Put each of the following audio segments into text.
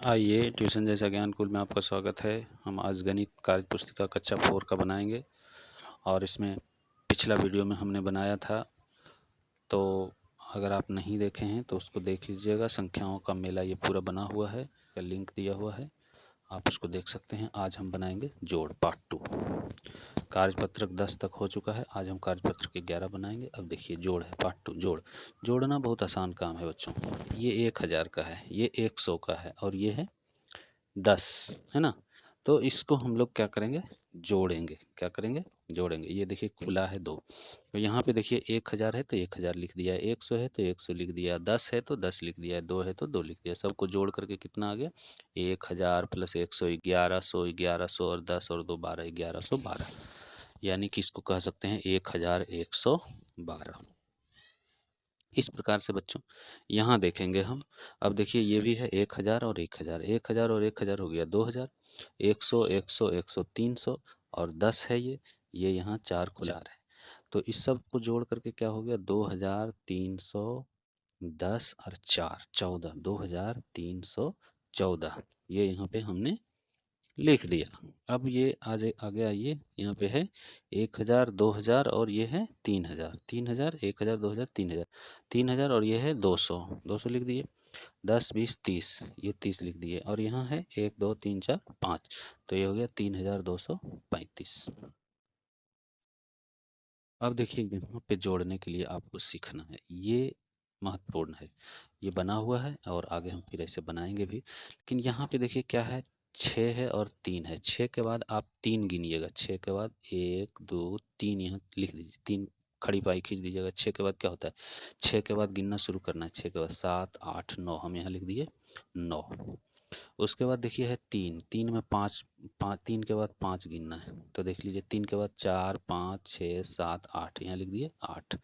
आइए ट्यूशन जैसा ज्ञान कुल में आपका स्वागत है। हम आज गणित कार्य पुस्तिका कक्षा 4 का बनाएंगे और इसमें पिछला वीडियो में हमने बनाया था, तो अगर आप नहीं देखे हैं तो उसको देख लीजिएगा। संख्याओं का मेला ये पूरा बना हुआ है, का लिंक दिया हुआ है, आप उसको देख सकते हैं। आज हम बनाएंगे जोड़ पार्ट 2। कार्यपत्रक 10 तक हो चुका है, आज हम कार्यपत्रक 11 बनाएंगे। अब देखिए जोड़ है, पार्ट 2 जोड़। जोड़ना बहुत आसान काम है बच्चों। ये 1000 का है, ये 100 का है और ये है 10, है ना। तो इसको हम लोग क्या करेंगे, जोड़ेंगे। क्या करेंगे, जोड़ेंगे। ये देखिए खुला है 2, तो यहाँ पे देखिए 1000 है तो 1000 लिख दिया, 100 है तो 100 लिख दिया, 10 है तो 10 लिख दिया, 2 है तो 2 लिख दिया। सबको जोड़ करके कितना आ गया, 1000 प्लस 100 1100, 1100 और 10 और 2 12, 1112। यानी कि इसको कह सकते हैं 1112। इस प्रकार से बच्चों यहाँ देखेंगे हम। अब देखिए ये भी है 1000 और 1000, 1000 और 1000 हो गया 2000, 100 100 100 300 और 10 है ये यहाँ 4 खुला है। तो इस सब को जोड़ करके क्या हो गया, 2310 और 4 14, 2314। ये यहाँ पे हमने लिख दिया। अब ये आ गया, ये यहाँ पे है 1000 2000 और ये है 3000, 3000 1000 2000 3000, 3000 और ये है 200, 200 लिख दिए। 10 20 30, ये 30 लिख दिए और यहाँ है 1 2 3 4 5, तो ये हो गया 3235। अब देखिए यहाँ पे जोड़ने के लिए आपको सीखना है, ये महत्वपूर्ण है। ये बना हुआ है और आगे हम फिर ऐसे बनाएंगे भी। लेकिन यहाँ पे देखिए क्या है, 6 है और 3 है। 6 के बाद आप 3 गिनिएगा, 6 के बाद 1 2 3 यहाँ लिख दीजिए, 3 खड़ी पाई खींच दीजिएगा। 6 के बाद क्या होता है, 6 के बाद गिनना शुरू करना है। 6 के बाद 7 8 9, हम यहाँ लिख दिए 9। उसके बाद देखिए है 3, 3 में 5, 5 3 के बाद 5 गिनना है, तो देख लीजिए 3 के बाद 4 5 6 7 8, यहाँ लिख दिए 8।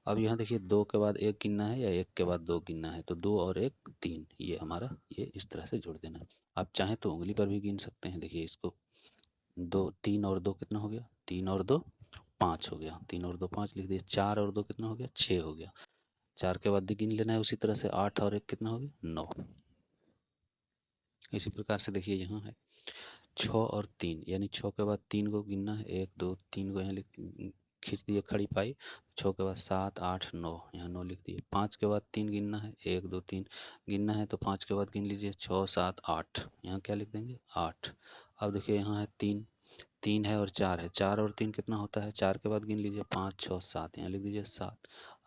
अब यहाँ देखिए 2 के बाद 1 गिनना है या 1 के बाद 2 गिनना है, तो 2 और 1 3, ये हमारा ये इस तरह से जोड़ देना है। आप चाहें तो उंगली पर भी गिन सकते हैं। देखिए इसको 2 3 और 2 कितना हो गया, 3 और 2 5 हो गया, 3 और 2 5 लिख दिए। 4 और 2 कितना हो गया, 6 हो गया। 4 के बाद गिन लेना है उसी तरह से, 8 और 1 कितना हो गया 9। इसी प्रकार से देखिए यहाँ है 6 और 3, यानी 6 के बाद 3 को गिनना है, 1 2 3 को यहाँ लिख खींच दिए खड़ी पाई। 6 के बाद 7 8 9, यहाँ 9 लिख दिए। 5 के बाद 3 गिनना है, 1 2 3 गिनना है, तो 5 के बाद गिन लीजिए 6 7 8, यहाँ क्या लिख देंगे 8। अब देखिए यहाँ है 3, 3 है और 4 है, 4 और 3 कितना होता है, 4 के बाद गिन लीजिए 5 6 7, यहाँ लिख दीजिए 7।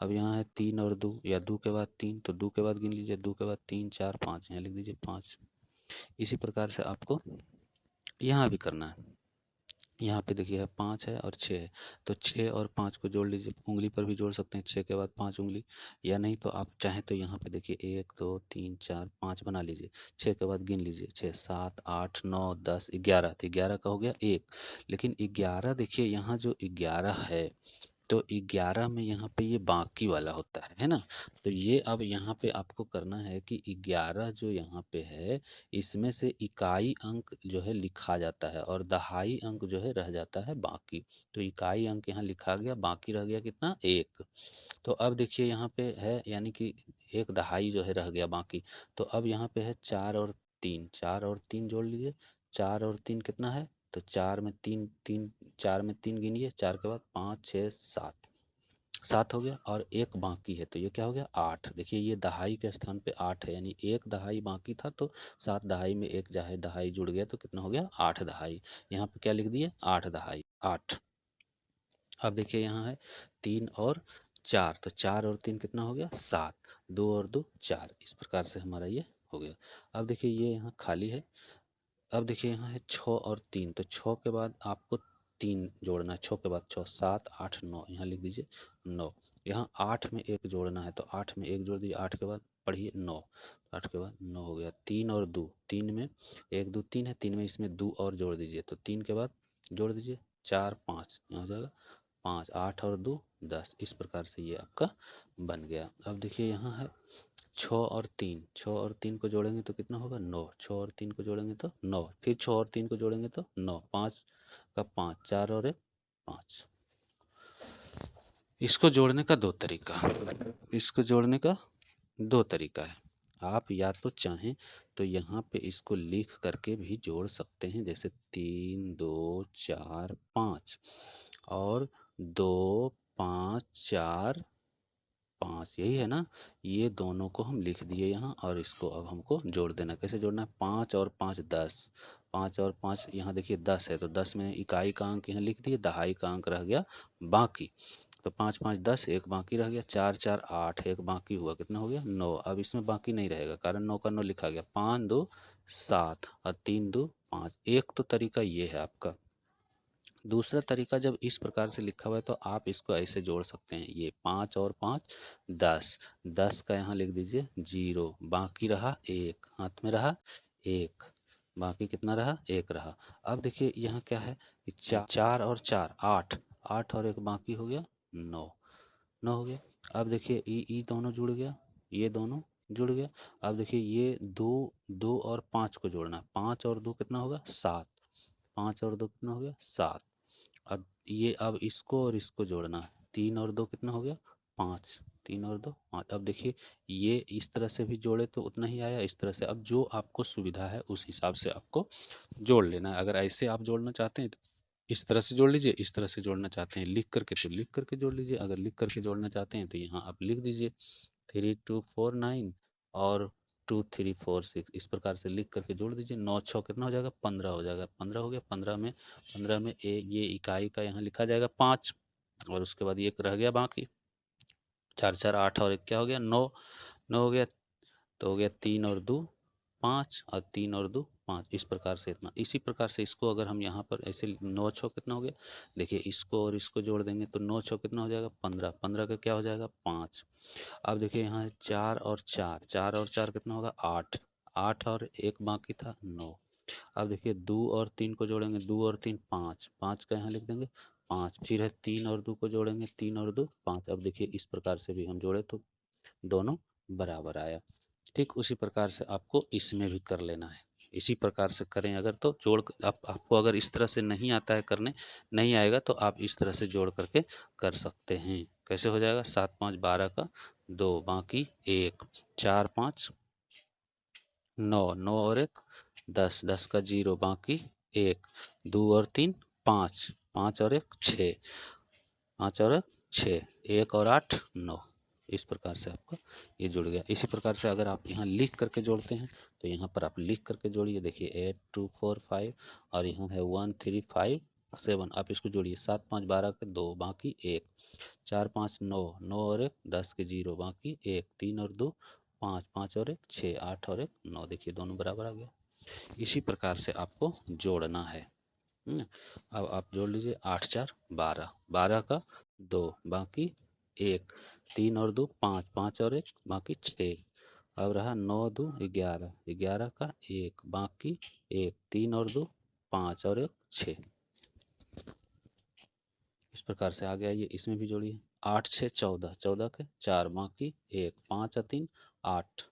अब यहाँ है 3 और 2 या 2 के बाद 3, तो 2 के बाद गिन लीजिए, 2 के बाद 3 4 5, यहाँ लिख दीजिए 5। इसी प्रकार से आपको यहाँ भी करना है। यहाँ पे देखिए है 5 है और 6 है, तो 6 और 5 को जोड़ लीजिए। उंगली पर भी जोड़ सकते हैं, 6 के बाद 5 उंगली, या नहीं तो आप चाहें तो यहाँ पे देखिए 1 2 3 4 5 बना लीजिए। 6 के बाद गिन लीजिए, 6 7 8 9 10 11, तो 11 का हो गया 1। लेकिन 11 देखिए यहाँ जो 11 है, तो 11 में यहाँ पे ये बाकी वाला होता है ना। तो ये अब यहाँ पे आपको करना है कि 11 जो यहाँ पे है, इसमें से इकाई अंक जो है लिखा जाता है और दहाई अंक जो है रह जाता है बाकी। तो इकाई अंक यहाँ लिखा गया, बाकी रह गया कितना 1। तो अब देखिए यहाँ पे है, यानी कि 1 दहाई जो है रह गया बाकी। तो अब यहाँ पे है 4 और 3, 4 और 3 जोड़ लीजिए। 4 और 3 कितना है, तो 4 में 3 3, 4 में 3 गिनिए, 4 के बाद 5 6 7, 7 हो गया और 1 बाकी है, तो ये क्या हो गया 8। देखिए ये दहाई के स्थान पे 8 है, यानी 1 दहाई बाकी था, तो 7 दहाई में 1 दहाई जुड़ गया, तो कितना हो गया 8 दहाई। यहाँ पे क्या लिख दिए 8 दहाई 8। अब देखिए यहाँ है 3 और 4, तो 4 और 3 कितना हो गया 7, 2 और 2 4। इस प्रकार से हमारा ये हो गया। अब देखिए ये यहाँ खाली है। अब देखिए यहाँ है 6 और 3, तो 6 के बाद आपको 3 जोड़ना है। 6 के बाद 6 7 8 9, यहाँ लिख दीजिए 9। यहाँ 8 में 1 जोड़ना है, तो 8 में 1 जोड़ दीजिए, 8 के बाद पढ़िए 9, 8 के बाद 9 हो गया। 3 और 2, 3 में 1 2 3 है, 3 में इसमें 2 और जोड़ दीजिए, तो 3 के बाद जोड़ दीजिए 4 5, यहाँ हो जाएगा 5, 8 और 2 10। इस प्रकार से ये आपका बन गया। अब देखिए यहाँ है 6 और 3, 6 और 3 को जोड़ेंगे तो कितना होगा 9, 6 और 3 को जोड़ेंगे तो 9, फिर 6 और 3 को जोड़ेंगे तो 9, 5 का 5, 4 और 1 5। इसको जोड़ने का दो तरीका, इसको जोड़ने का दो तरीका है। आप या तो चाहें तो यहाँ पे इसको लिख करके भी जोड़ सकते हैं, जैसे 3 2 4 5 और 2 5 4 5, यही है ना। ये दोनों को हम लिख दिए यहाँ और इसको अब हमको जोड़ देना। कैसे जोड़ना है? 5 और 5 10, 5 और 5 यहाँ देखिए 10 है, तो 10 में इकाई का अंक यहाँ लिख दिए, दहाई का अंक रह गया बाकी। तो 5 5 10, एक बाकी रह गया, 4 4 8, एक बाकी हुआ, कितना हो गया 9। अब इसमें बाकी नहीं रहेगा कारण 9 का 9 लिखा गया। 5 2 7 और 3 2 5। एक तो तरीका ये है आपका। दूसरा तरीका जब इस प्रकार से लिखा हुआ है तो आप इसको ऐसे जोड़ सकते हैं, ये 5 और 5 10, 10 का यहाँ लिख दीजिए 0, बाकी रहा 1, हाथ में रहा 1, बाकी कितना रहा 1 रहा। अब देखिए यहाँ क्या है कि 4 और 4 8, 8 और 1 बाकी हो गया 9, 9 हो गया। अब देखिए ये दोनों जुड़ गया, ये दोनों जुड़ गया। अब देखिए ये 2 2 और 5 को जोड़ना, 5 और 2 कितना होगा 7, 5 और 2 कितना हो गया 7। अब इसको और इसको जोड़ना है, 3 और 2 कितना हो गया 5, 3 और 2 5। अब देखिए ये इस तरह से भी जोड़े तो उतना ही आया, इस तरह से। अब जो आपको सुविधा है उस हिसाब से आपको जोड़ लेना है। अगर ऐसे आप जोड़ना चाहते हैं तो इस तरह से जोड़ लीजिए, इस तरह से जोड़ना चाहते हैं लिख करके तो लिख करके जोड़ लीजिए। अगर लिख करके जोड़ना चाहते हैं तो यहाँ आप लिख दीजिए 3249 और 2346, इस प्रकार से लिख करके जोड़ दीजिए। 9 6 कितना हो जाएगा 15 हो जाएगा, 15 हो गया। 15 में ये इकाई का यहाँ लिखा जाएगा 5 और उसके बाद ये रह गया बाकी। 4 4 8 और 1 क्या हो गया 9, 9 हो गया। तो हो गया 3 और 2 5 और 3 और 2 5, इस प्रकार से इतना। इसी प्रकार से इसको अगर हम यहाँ पर ऐसे 9 6 कितना हो गया, देखिए इसको और इसको जोड़ देंगे तो 9 6 कितना हो जाएगा 15, 15 का क्या हो जाएगा 5। अब देखिए यहाँ 4 और 4, 4 और 4 कितना होगा 8, 8 और 1 बाकी था 9। अब देखिए 2 और 3 को जोड़ेंगे, 2 और 3 5, 5 का यहाँ लिख देंगे 5। फिर है 3 और 2 को जोड़ेंगे, 3 और 2 5। अब देखिए इस प्रकार से भी हम जोड़े तो दोनों बराबर आया। ठीक उसी प्रकार से आपको इसमें भी कर लेना है। इसी प्रकार से करें अगर तो जोड़ आपको अगर इस तरह से नहीं आता है करने, नहीं आएगा तो आप इस तरह से जोड़ करके कर सकते हैं। कैसे हो जाएगा 7 5 12 का 2 बाकी 1, 4 5 9, 9 और 1 10, 10 का 0 बाकी 1, 2 और 3 5, 5 और 1 6, 5 और 6, 1 और 8 9। इस प्रकार से आपका ये जुड़ गया। इसी प्रकार से अगर आप यहाँ लिख करके जोड़ते हैं तो यहाँ पर आप लिख करके जोड़िए। देखिए 8 2 4 5 और यहाँ है 1 3 5 7। आप इसको जोड़िए 7 5 12 के 2 बाकी 1, 4 5 9, 9 और 1 10 के 0 बाकी 1, 3 और 2 5, 5 और 1 6, 8 और 1 9। देखिए दोनों बराबर आ गया। इसी प्रकार से आपको जोड़ना है। अब आप जोड़ लीजिए 8 4 12, 12 का 2 बाकी 1, 3 और 2 5, 5 और 1 बाकी 6। अब रहा 9 2 11, 11 का 1 बाकी 1, 3 और 2 5 और 1 6। इस प्रकार से आ गया ये। इसमें भी जोड़िए 8 6 14, 14 के 4 बाकी 1, 5 और 3 8,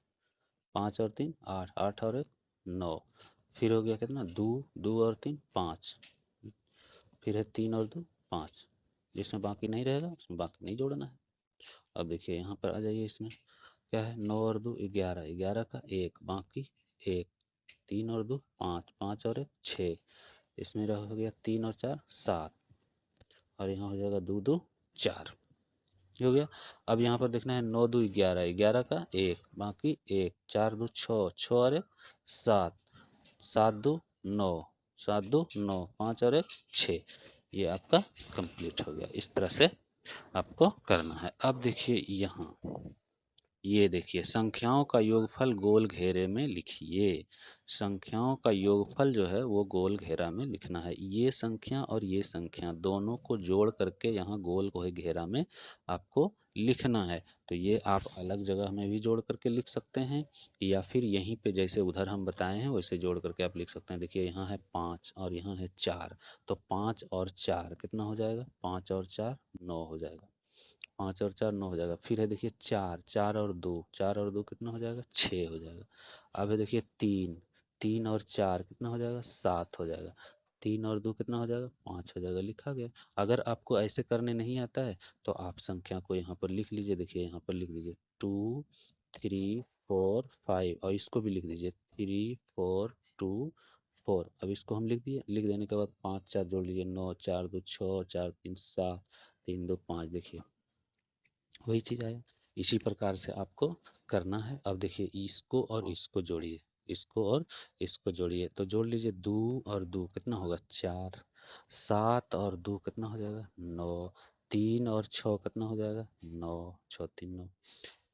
5 और 3 8, 8 और 1 9। फिर हो गया कितना 2, 2 और 3 5, फिर है 3 और 2 5। जिसमें बाकी नहीं रहेगा उसमें बाकी नहीं जोड़ना है। अब देखिए यहाँ पर आ जाइए। इसमें क्या है 9 और 2 11, 11 का 1 बाकी 1, 3 और 2 5, 5 और 1 6। इसमें रह हो गया 3 और 4 7 और यहाँ हो जाएगा 2 2 4। ये हो गया। अब यहाँ पर देखना है 9 2 11, 11 का 1 बाकी 1, 4 2 6, 6 और 1 7, 7 2 9, 7 2 9 5 और 1 6। ये आपका कंप्लीट हो गया। इस तरह से आपको करना है। अब देखिए यहाँ, ये देखिए संख्याओं का योगफल गोल घेरे में लिखिए। संख्याओं का योगफल जो है वो गोल घेरा में लिखना है। ये संख्या और ये संख्या दोनों को जोड़ करके यहाँ गोल घेरा में आपको लिखना है। तो ये आप अलग जगह में भी जोड़ करके लिख सकते हैं या फिर यहीं पे जैसे उधर हम बताए हैं वैसे जोड़ करके आप लिख सकते हैं। देखिए यहाँ है 5 और यहाँ है 4, तो 5 और 4 कितना हो जाएगा 5 और 4 9 हो जाएगा। 5 और 4 9 हो जाएगा। फिर है देखिए 4, 4 और 2, 4 और 2 कितना हो जाएगा 6 हो जाएगा। अब है देखिए 3, 3 और 4 कितना हो जाएगा 7 हो जाएगा। 3 और 2 कितना हो जाएगा 5 हो जाएगा। लिखा गया। अगर आपको ऐसे करने नहीं आता है तो आप संख्या को यहाँ पर लिख लीजिए। देखिए यहाँ पर लिख लीजिए 2 3 4 5 और इसको भी लिख दीजिए 3 4 2 4। अब इसको हम लिख दिए, लिख देने के बाद 5 4 जोड़ लीजिए 9 4 2 6 4 3 7 3 2 5। देखिए वही चीज़ आया। इसी प्रकार से आपको करना है। अब देखिए इसको और इसको जोड़िए, इसको और इसको जोड़िए, तो जोड़ लीजिए 2 और 2 कितना होगा 4, 7 और 2 कितना हो जाएगा 9, 3 और 6 कितना हो जाएगा 9, 6 3 9।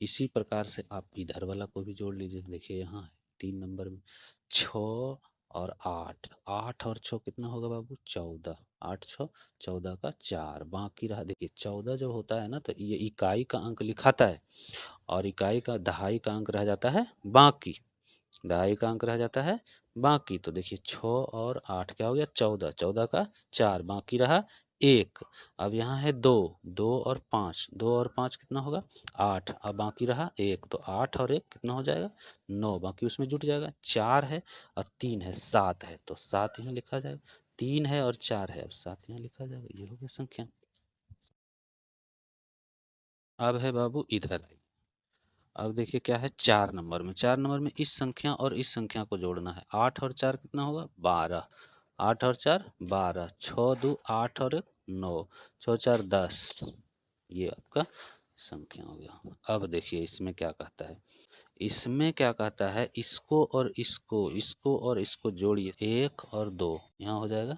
इसी प्रकार से आप इधर वाला को भी जोड़ लीजिए। देखिए यहाँ है 3 नंबर में 6 और 8, 8 और 6 कितना होगा बाबू 14, 8 6 14 का 4, बाकी रहा। देखिए 14 जब होता है ना तो ये इकाई का अंक लिखाता है और इकाई का दहाई का अंक रह जाता है बाकी, दहाई का अंक रह जाता है बाकी। तो देखिए 6 और 8 क्या हो गया 14, 14 का 4, बाकी रहा 1। अब यहाँ है 2, 2 और 5, 2 और 5 कितना होगा 8, अब बाकी रहा 1। तो 8 और 1 कितना हो जाएगा 9, बाकी उसमें जुट जाएगा। 4 है और 3 है 7 है, तो 7 यहाँ लिखा जाएगा। 3 है और 4 है, अब 7 यहाँ लिखा जाएगा। ये हो गया संख्या। अब है बाबू इधर। अब देखिए क्या है 4 नंबर में, 4 नंबर में इस संख्या और इस संख्या को जोड़ना है। 8 और 4 कितना होगा 12, 8 और 4 12, 6 2 8 और 9, 6 4 10। ये आपका संख्या हो गया। अब देखिए इसमें क्या कहता है, इसमें क्या कहता है इसको और इसको, इसको और इसको जोड़िए 1 और 2, यहाँ हो जाएगा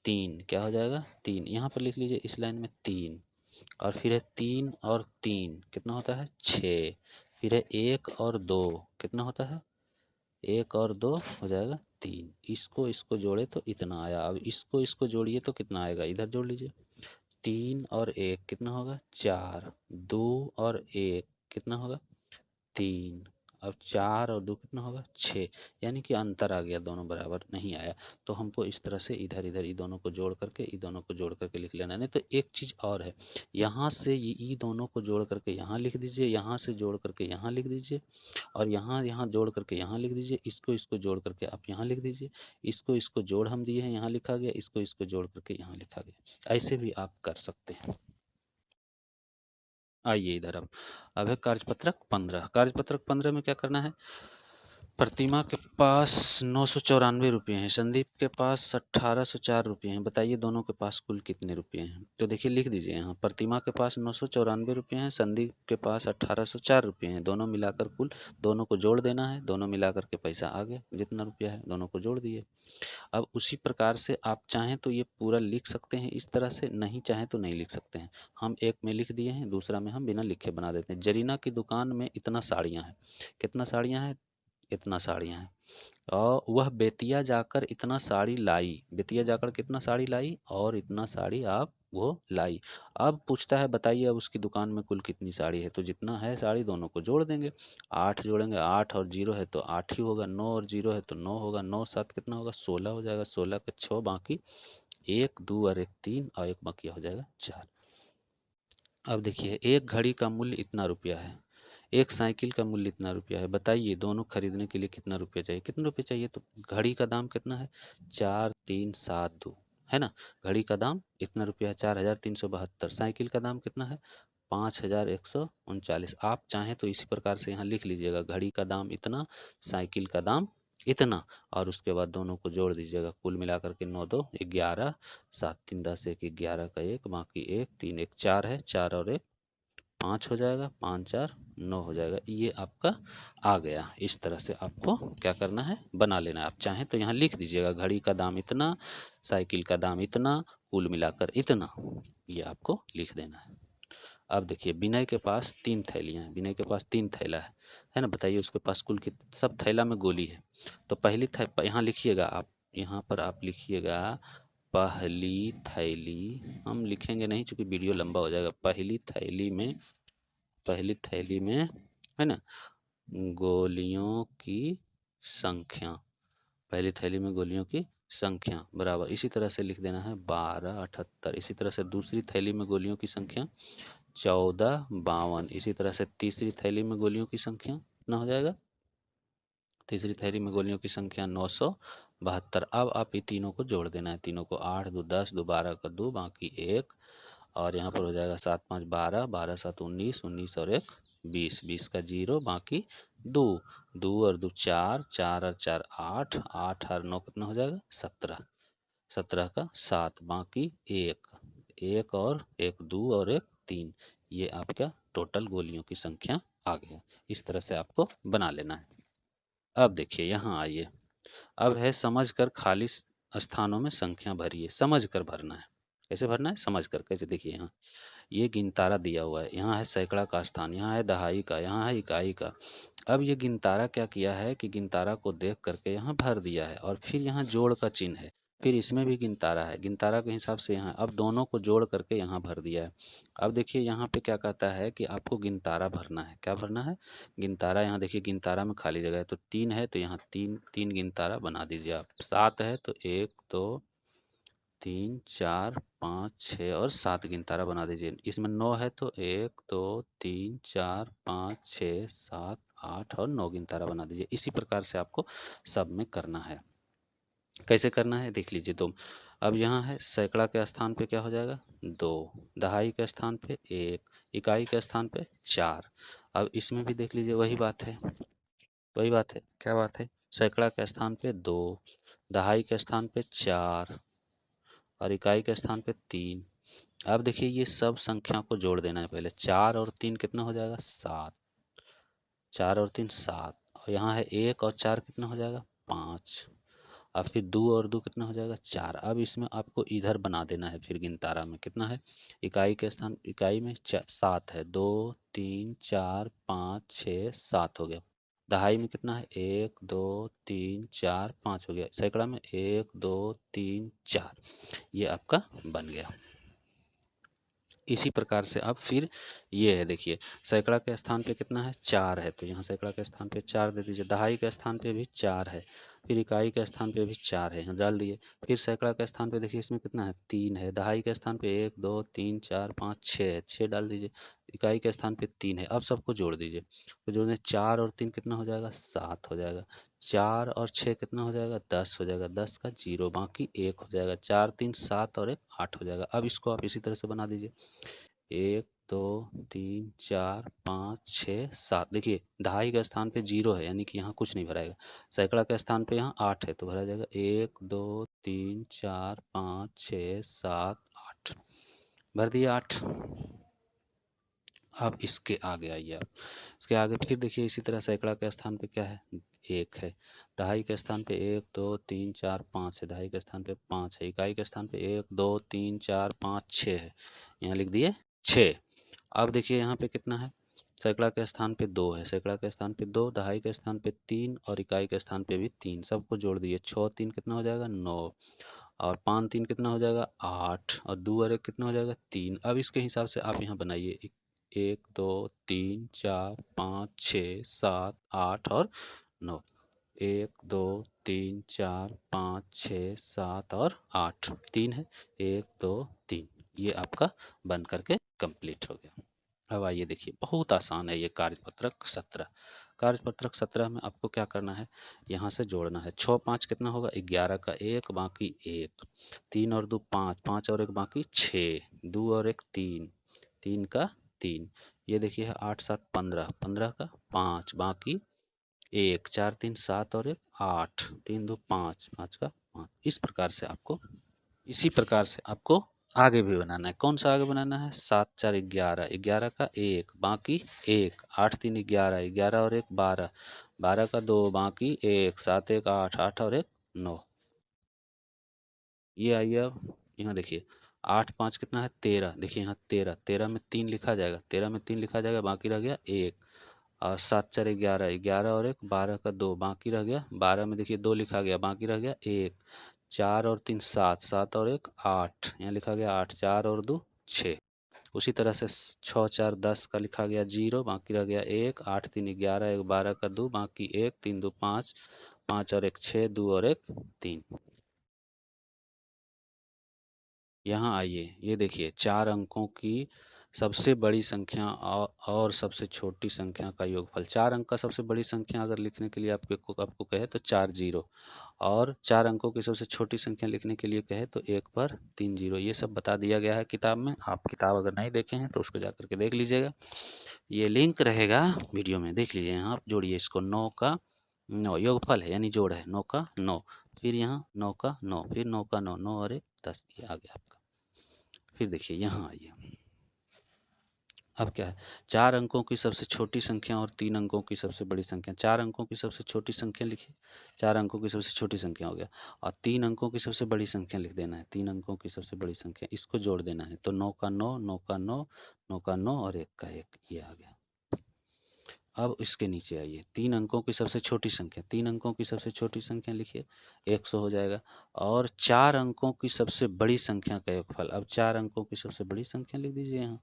3, क्या हो जाएगा 3, यहाँ पर लिख लीजिए इस लाइन में 3। और फिर है 3 और 3 कितना होता है 6। फिर है 1 और 2 कितना होता है 1 और 2 हो जाएगा 3। इसको जोड़े तो इतना आया। अब इसको जोड़िए तो कितना आएगा, इधर जोड़ लीजिए 3 और 1 कितना होगा 4, 2 और 1 कितना होगा 3। अब 4 और 2 कितना होगा 6, यानी कि अंतर आ गया, दोनों बराबर नहीं आया। तो हमको इस तरह से इधर इधर ई दोनों को जोड़ करके ई दोनों को जोड़ करके लिख लेना। नहीं तो एक चीज़ और है, यहाँ से ये ई दोनों को जोड़ करके यहाँ लिख दीजिए, यहाँ से जोड़ करके यहाँ लिख दीजिए, और यहाँ यहाँ जोड़ करके यहाँ लिख दीजिए, इसको इसको जोड़ करके आप यहाँ लिख दीजिए। इसको इसको जोड़ हम दिए हैं यहाँ लिखा गया, इसको इसको जोड़ करके यहाँ लिखा गया। ऐसे भी आप कर सकते हैं। आइए इधर। अब है कार्यपत्रक 15। कार्यपत्रक 15 में क्या करना है, प्रतिमा के पास 994 रुपये हैं, संदीप के पास 1804 रुपये हैं। बताइए दोनों के पास कुल कितने रुपये हैं। तो देखिए लिख दीजिए यहाँ, प्रतिमा के पास 994 रुपये हैं, संदीप के पास 1804 रुपये हैं। दोनों मिलाकर कुल, दोनों को जोड़ देना है, दोनों मिलाकर के पैसा आ गया जितना रुपया है, दोनों को जोड़ दिए। अब उसी प्रकार से आप चाहें तो ये पूरा लिख सकते हैं इस तरह से, नहीं चाहें तो नहीं लिख सकते हैं। हम एक में लिख दिए हैं, दूसरा में हम बिना लिखे बना देते हैं। जरीना की दुकान में इतना साड़ियाँ हैं, कितना साड़ियाँ हैं इतना साड़ियाँ हैं। और वह बेतिया जाकर इतना साड़ी लाई, बेतिया जाकर कितना साड़ी लाई और इतना साड़ी आप वो लाई। अब पूछता है बताइए अब उसकी दुकान में कुल कितनी साड़ी है, तो जितना है साड़ी दोनों को जोड़ देंगे। 8 जोड़ेंगे, 8 और 0 है तो 8 ही होगा, 9 और 0 है तो 9 होगा, 9 7 कितना होगा 16 हो जाएगा, 16 के 6, बाकी 1 2 और 1 3 और 1 बाकी हो जाएगा 4। अब देखिए एक घड़ी का मूल्य इतना रुपया है, एक साइकिल का मूल्य इतना रुपया है। बताइए दोनों खरीदने के लिए कितना रुपया चाहिए, कितने रुपये चाहिए। तो घड़ी का दाम कितना है 4372 है ना, घड़ी का दाम इतना रुपया है 4372। साइकिल का दाम कितना है 5139। आप चाहें तो इसी प्रकार से यहाँ लिख लीजिएगा, घड़ी का दाम इतना, साइकिल का दाम इतना, और उसके बाद दोनों को जोड़ दीजिएगा। कुल मिलाकर के 9 2 11, 7 3 10, 1 11 का 1, बाकी 1 3 1 4 है, 4 और 1 5 हो जाएगा, 5 4 9 हो जाएगा। ये आपका आ गया। इस तरह से आपको क्या करना है बना लेना है। आप चाहें तो यहाँ लिख दीजिएगा घड़ी का दाम इतना, साइकिल का दाम इतना, कुल मिलाकर इतना, ये आपको लिख देना है। अब देखिए विनय के पास 3 थैलियाँ हैं, विनय के पास 3 थैला है ना। बताइए उसके पास कुल सब थैला में गोली है। तो पहली यहाँ लिखिएगा आप, यहाँ पर आप लिखिएगा पहली थैली, हम लिखेंगे नहीं चूंकि वीडियो लंबा हो जाएगा। पहली थैली में, पहली थैली में है ना गोलियों की संख्या, पहली थैली में गोलियों की संख्या बराबर, इसी तरह से लिख देना है 1278। इसी तरह से दूसरी थैली में गोलियों की संख्या 1452। इसी तरह से तीसरी थैली में गोलियों की संख्या कितना हो जाएगा, तीसरी थैली में गोलियों की संख्या 972। अब आप ये तीनों को जोड़ देना है, तीनों को 8 2 10 2 12 का 2, बाकी 1, और यहाँ पर हो जाएगा 7 5 12, 12 7 19, 19 और 1 20, 20 का 0 बाकी 2, 2 और 2 4, 4 और 4 8, 8 और 9 कितना हो जाएगा 17, 17 का 7 बाकी 1, 1 और 1 2 और 1 3। ये आपका टोटल गोलियों की संख्या आ गया। इस तरह से आपको बना लेना है। अब देखिए यहाँ आइए, अब है समझ कर खाली स्थानों में संख्या भरिए। समझ कर भरना है। कैसे भरना है? समझ कर। कैसे? देखिए यहाँ ये गिनतारा दिया हुआ है, यहाँ है सैकड़ा का स्थान, यहाँ है दहाई का, यहाँ है इकाई का। अब ये गिनतारा क्या किया है कि गिनतारा को देख करके यहाँ भर दिया है, और फिर यहाँ जोड़ का चिन्ह है, फिर इसमें भी गिनतारा है, गिनतारा के हिसाब से यहाँ, अब दोनों को जोड़ करके यहाँ भर दिया है। अब देखिए यहाँ पे क्या कहता है कि आपको गिनतारा भरना है। क्या भरना है? गिनतारा। यहाँ देखिए गिनतारा में खाली जगह है, तो 3 है तो यहाँ 3 3 गिनतारा बना दीजिए आप। 7 है तो 1 2 3 4 5 6 और 7 गिनतारा बना दीजिए। इसमें 9 है तो 1 2 3 4 5 6 7 8 और 9 गिनतारा बना दीजिए। इसी प्रकार से आपको सब में करना है। कैसे करना है देख लीजिए। तो अब यहाँ है सैकड़ा के स्थान पे क्या हो जाएगा 2, दहाई के स्थान पे 1, इकाई के स्थान पे 4। अब इसमें भी देख लीजिए वही बात है, वही बात है। क्या बात है? सैकड़ा के स्थान पे 2, दहाई के स्थान पे 4 और इकाई के स्थान पे 3। अब देखिए ये सब संख्या को जोड़ देना है पहले। 4 और 3 कितना हो जाएगा 7, 4 और 3 7, और यहाँ है 1 और 4 कितना हो जाएगा 5, अब फिर 2 और 2 कितना हो जाएगा 4। अब इसमें आपको इधर बना देना है, फिर गिनतारा में कितना है, इकाई के स्थान, इकाई में 7 है, 2 3 4 5 6 7 हो गया। दहाई में कितना है 1 2 3 4 5 हो गया। सैकड़ा में 1 2 3 4। ये आपका बन गया। इसी प्रकार से अब फिर ये है देखिए, सैकड़ा के स्थान पे कितना है 4 है, तो यहाँ सैकड़ा के स्थान पे 4 दे दीजिए। दहाई के स्थान पे भी 4 है, फिर इकाई के स्थान पे भी 4 है, यहाँ डाल दिए। फिर सैकड़ा के स्थान पे देखिए इसमें कितना है 3 है, दहाई के स्थान पे 1 2 3 4 5 6 है, 6 डाल दीजिए। इकाई के स्थान पे 3 है। अब सबको जोड़ दीजिए, तो जोड़ने 4 और 3 कितना हो जाएगा 7 हो जाएगा। 4 और 6 कितना हो जाएगा 10 हो जाएगा। 10 का 0 बाकी 1 हो जाएगा। 4 3 7 और 1 8 हो जाएगा। अब इसको आप इसी तरह से बना दीजिए। 1 2 3 4 5 6 7। देखिए दहाई के स्थान पे 0 है, यानी कि यहाँ कुछ नहीं भराएगा। सैकड़ा के स्थान पे यहाँ 8 है, तो भरा जाएगा 1 2 3 4 5 6 7 8। भर दिया 8। अब इसके आगे आइए आप, इसके आगे फिर देखिए इसी तरह सैकड़ा के स्थान पे क्या है 1 है, दहाई के स्थान पे 1 2 3 4 5 है, दहाई के स्थान पे 5 है, इकाई के स्थान पे 1 2 3 4 5 6 है, यहाँ लिख दिए 6। अब देखिए यहाँ पे कितना है, सैकड़ा के स्थान पे 2 है, सैकड़ा के स्थान पे 2, दहाई के स्थान पे 3 और इकाई के स्थान पे भी 3। सबको जोड़ दिए। 6 3 कितना हो जाएगा 9, और 5 3 कितना हो जाएगा 8, और 2 और 1 कितना हो जाएगा 3। अब इसके हिसाब से आप यहाँ बनाइए 1 2 3 4 5 6 7 8 और 9। 1 2 3 4 5 6 7 और 8, 3 है, 1 2 3। ये आपका बन करके कंप्लीट हो गया। अब आइए देखिए, बहुत आसान है ये कार्यपत्रक 17। कार्यपत्रक 17 में आपको क्या करना है, यहाँ से जोड़ना है। 6 5 कितना होगा 11 का 1 बाकी 1, 3 और 2 5, 5 और 1 बाकी 6, 2 और 1 3, 3 का 3। ये देखिए है 8 7 15, 15 का 5 बाकी 1, 4 3 7 और 1 8, 3 2 5, 5 का 5। इस प्रकार से आपको, इसी प्रकार से आपको आगे भी बनाना है। कौन सा आगे बनाना है, 7 4 11, 11 का 1 बाकी 1, 8 3 11, 11 और 1 12, 12 का 2 बाकी 1, 7 1 8, 8 और 1 9। ये आइए अब यहाँ देखिए 8 5 कितना है 13, देखिए यहाँ 13, 13 में 3 लिखा जाएगा, 13 में 3 लिखा जाएगा, बाकी रह गया 1, और 7 4 11, 11 और 1 12 का 2 बाकी रह गया, 12 में देखिए 2 लिखा गया, बाकी रह गया 1, 4 और 3 7, 7 और 1 8, यहाँ लिखा गया 8, 4 और 2 6। उसी तरह से 6 4 10 का लिखा गया 0, बाकी रह गया 1, 8 3 11, 1 12 का 2 बाकी 1, 3 2 5, 5 और 1 6, 2 और 1 3। यहाँ आइए, ये देखिए 4 अंकों की सबसे बड़ी संख्या और सबसे छोटी संख्या का योगफल। 4 अंक का सबसे बड़ी संख्या अगर लिखने के लिए आपको कहे तो 4 0, और 4 अंकों की सबसे छोटी संख्या लिखने के लिए कहे तो 1 पर 3 जीरो, ये सब बता दिया गया है किताब में। आप किताब अगर नहीं देखे हैं तो उसको जाकर के देख लीजिएगा, ये लिंक रहेगा वीडियो में, देख लीजिए। यहाँ आप जोड़िए इसको, 9 का 9 योगफल है यानी जोड़ है, 9 का 9, फिर यहाँ 9 का 9, फिर 9 का 9, 9 और 1 10, ये आ गया आपका। फिर देखिए यहाँ आइए, अब क्या है, 4 अंकों की सबसे छोटी संख्या और 3 अंकों की सबसे बड़ी संख्या। 4 अंकों की सबसे छोटी संख्या लिखिए, 4 अंकों की सबसे छोटी संख्या हो गया, और 3 अंकों की सबसे बड़ी संख्या लिख देना है, 3 अंकों की सबसे बड़ी संख्या, इसको जोड़ देना है। तो 9 का 9, 9 का 9, 9 का 9 और 1 का 1, ये आ गया। अब इसके नीचे आइए, 3 अंकों की सबसे छोटी संख्या, 3 अंकों की सबसे छोटी संख्या लिखिए, 100 हो जाएगा। और 4 अंकों की सबसे बड़ी संख्या का योगफल, अब 4 अंकों की सबसे बड़ी संख्या लिख दीजिए यहाँ,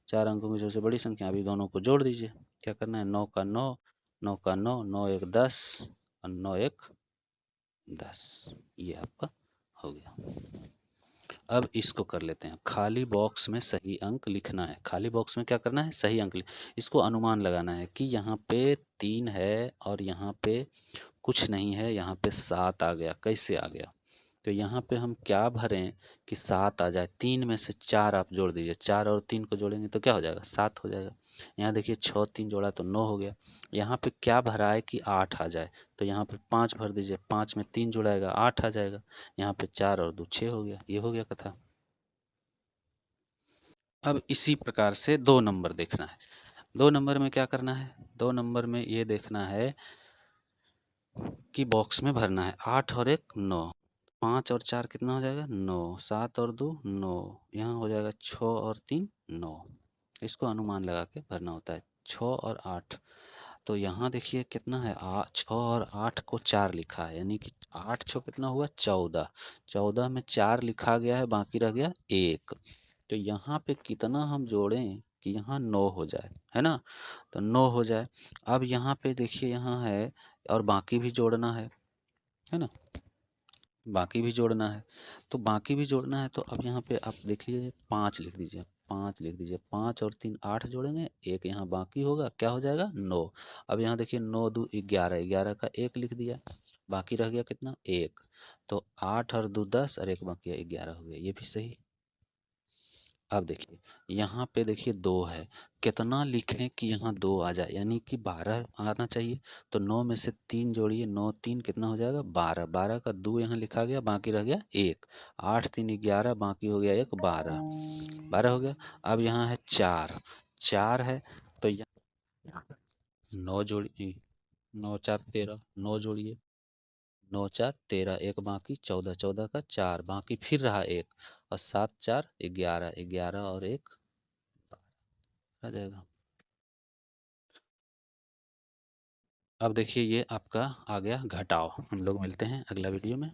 4 अंकों की सबसे बड़ी संख्या, अभी दोनों को जोड़ दीजिए। क्या करना है, 9 का 9, 9 का 9, 9 1 10 और 9 1 10, ये आपका हो गया। अब इसको कर लेते हैं, खाली बॉक्स में सही अंक लिखना है। खाली बॉक्स में क्या करना है, सही अंक इसको अनुमान लगाना है कि यहाँ पे 3 है और यहाँ पे कुछ नहीं है, यहाँ पे 7 आ गया, कैसे आ गया। तो यहाँ पे हम क्या भरें कि 7 आ जाए, 3 में से 4 आप जोड़ दीजिए, 4 और 3 को जोड़ेंगे तो क्या हो जाएगा, 7 हो जाएगा। यहाँ देखिए 6 3 जोड़ा तो 9 हो गया। यहाँ पे क्या भरा है कि 8 आ जाए, तो यहाँ पे 5 भर दीजिए, 5 में 3 जुड़ाएगा 8 आ जाएगा। यहाँ पे 4 और 2 6 हो गया, ये हो गया कथा। अब इसी प्रकार से 2 नंबर देखना है। 2 नंबर में क्या करना है, 2 नंबर में ये देखना है कि बॉक्स में भरना है 8 और 1 9, 5 और 4 कितना हो जाएगा 9, 7 और 2 9, यहाँ हो जाएगा 6 और 3 9। इसको अनुमान लगा के भरना होता है, 6 और 8। तो यहाँ देखिए कितना है, 6 और 8 को 4 लिखा है, यानी कि 8 6 कितना हुआ 14, 14 में 4 लिखा गया है, बाकी रह गया 1। तो यहाँ पे कितना हम जोड़ें कि यहाँ 9 हो जाए, है ना, तो 9 हो जाए। अब यहाँ पे देखिए यहाँ है और बाकी भी जोड़ना है ना, बाकी भी जोड़ना है। तो बाकी भी जोड़ना है तो अब यहाँ पे आप देख लीजिए, 5 लिख दीजिए, 5 लिख दीजिए, 5 और 3 8 जोड़ेंगे, एक यहाँ बाकी होगा, क्या हो जाएगा 9। अब यहाँ देखिए 9 2 11, 11 का 1 लिख दिया, बाकी रह गया कितना 1। तो 8 और 2 10 और 1 बाकी है 11 हो गया, ये भी सही। अब देखिए यहाँ पे देखिए 2 है, कितना लिखें कि यहाँ 2 आ जाए, यानी कि 12 आना चाहिए। तो 9 में से 3 जोड़िए, 9 3 कितना हो जाएगा 12, 12 का 2 यहाँ लिखा गया, बाकी रह गया 1, 8 3 11, बाकी हो गया 1 12, 12 हो गया। अब यहाँ है 4, 4 है तो यहाँ 9 जोड़िए, 9 4 13, 9 जोड़िए, 9 4 13, एक बाकी 14, 14 का 4, बाकी फिर रहा 1, और 7 4 11, 11 और 1 आ जाएगा। अब देखिए ये आपका आ गया घटाव। हम लोग मिलते हैं अगला वीडियो में।